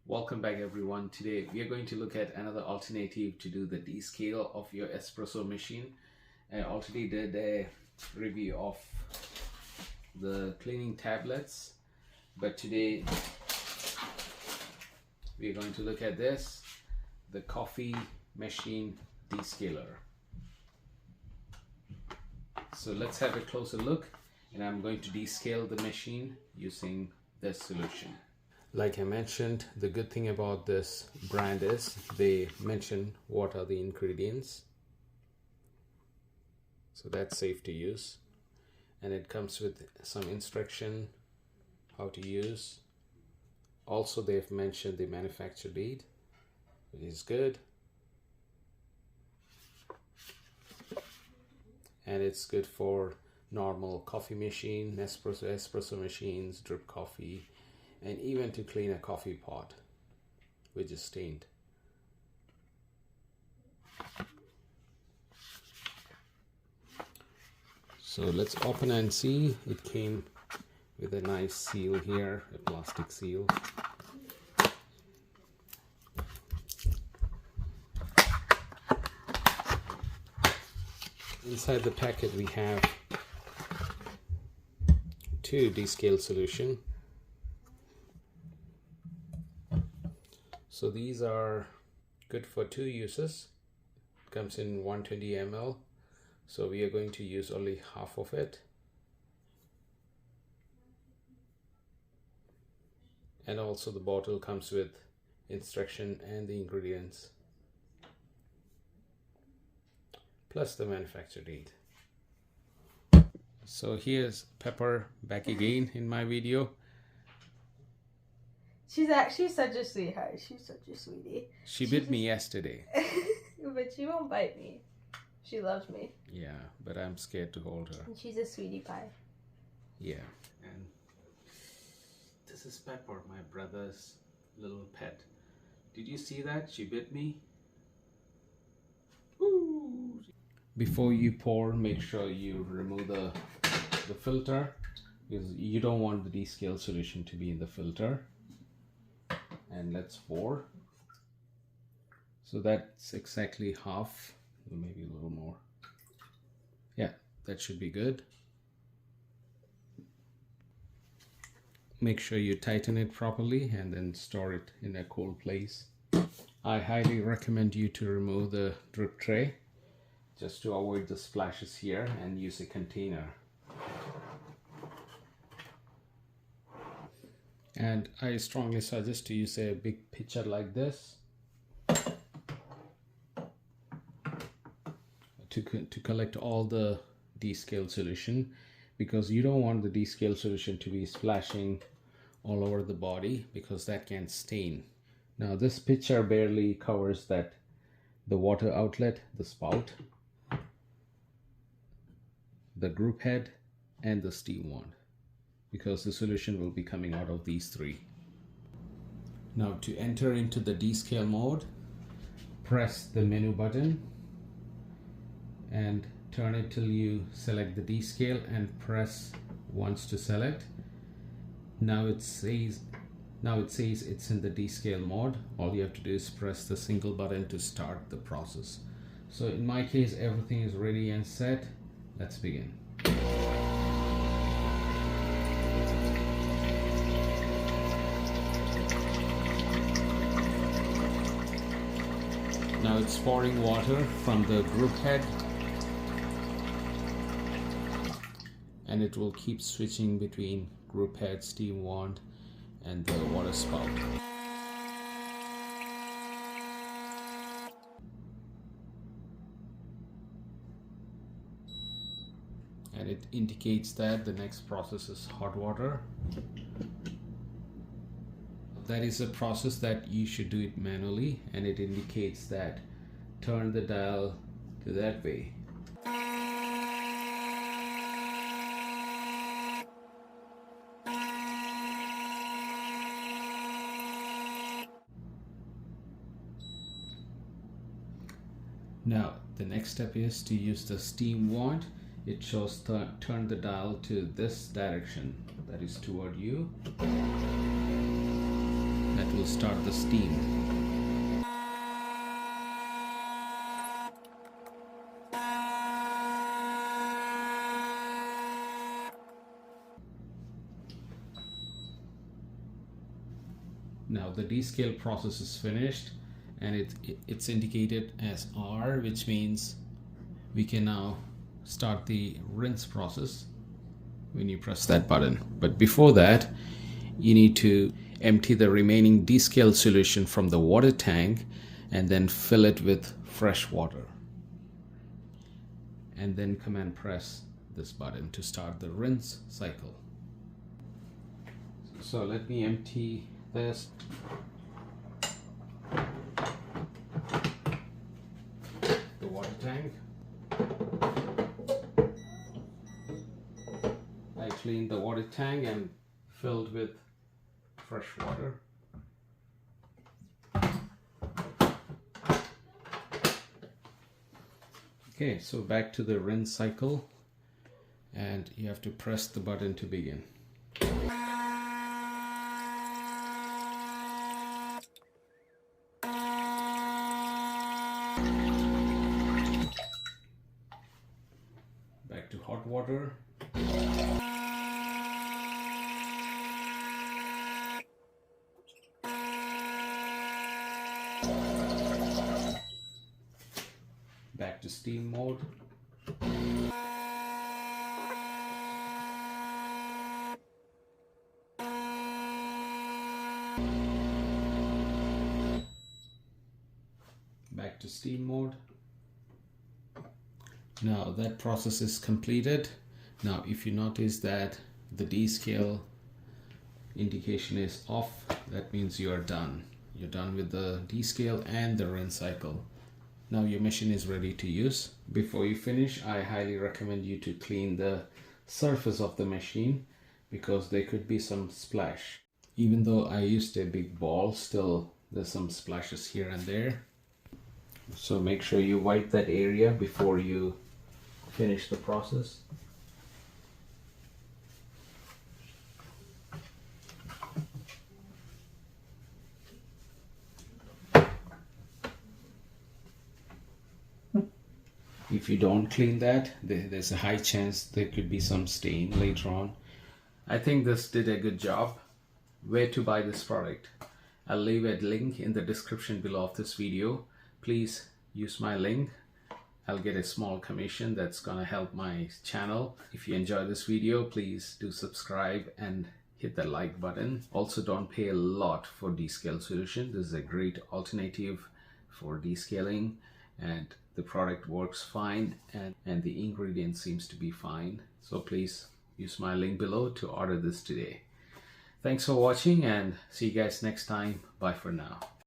Welcome back everyone. Today we are going to look at another alternative to do the descale of your espresso machine. I already did a review of the cleaning tablets, but today we are going to look at this, the coffee machine descaler. So let's have a closer look, and I'm going to descale the machine using this solution. Like I mentioned, the good thing about this brand is they mention what are the ingredients, so that's safe to use, and it comes with some instruction how to use. Also, they've mentioned the manufacture date, which is good, and it's good for normal coffee machine, espresso machines, drip coffee, and even to clean a coffee pot which is stained. So let's open and see. It came with a nice seal here, a plastic seal. Inside the packet we have two descale solution. So these are good for 2 uses. It comes in 120 ml. So we are going to use only half of it. And also the bottle comes with instruction and the ingredients, plus the manufacture date. So here's Pepper back again in my video. She's actually such a sweetheart. She's such a sweetie. She bit me yesterday. But she won't bite me. She loves me. Yeah, but I'm scared to hold her. And she's a sweetie pie. Yeah. And this is Pepper, my brother's little pet. Did you see that? She bit me. Ooh. Before you pour, make sure you remove the filter, because you don't want the descale solution to be in the filter. And let's pour. So that's exactly half, maybe a little more. Yeah, that should be good. Make sure you tighten it properly and then store it in a cold place. I highly recommend you to remove the drip tray just to avoid the splashes here, and use a container. And I strongly suggest to use a big pitcher like this to collect all the descale solution, because you don't want the descale solution to be splashing all over the body, because that can stain. Now this pitcher barely covers the water outlet, the spout, the group head, and the steam wand, because the solution will be coming out of these three. Now to enter into the descale mode, press the menu button and turn it till you select the descale, and press once to select. Now it says it's in the descale mode. All you have to do is press the single button to start the process. So in my case, everything is ready and set. Let's begin. Now it's pouring water from the group head, and it will keep switching between group head, steam wand, and the water spout. And it indicates that the next process is hot water. That is a process that you should do it manually, and it indicates that turn the dial to that way. Now the next step is to use the steam wand. It shows turn the dial to this direction, that is toward you. That will to start the steam. Now the descale process is finished, and it's indicated as R, which means we can now start the rinse process when you press that button. But before that, you need to empty the remaining descale solution from the water tank and then fill it with fresh water. And then come and press this button to start the rinse cycle. So let me empty this. The water tank. I cleaned the water tank and filled with fresh water. Okay, so back to the rinse cycle, and you have to press the button to begin. Back to hot water. Back to steam mode. Back to steam mode. Now that process is completed. Now if you notice that the descale indication is off, that means you are done. You're done with the descale and the rinse cycle. Now your machine is ready to use. Before you finish, I highly recommend you to clean the surface of the machine because there could be some splash. Even though I used a big ball, still there's some splashes here and there. So make sure you wipe that area before you finish the process. If you don't clean that, there's a high chance there could be some stain later on. I think this did a good job. Where to buy this product? I'll leave a link in the description below of this video. Please use my link. I'll get a small commission that's gonna help my channel. If you enjoy this video, please do subscribe and hit the like button. Also, don't pay a lot for descale solution. This is a great alternative for descaling, and the product works fine, and the ingredient seems to be fine. So please use my link below to order this today. Thanks for watching, and see you guys next time. Bye for now.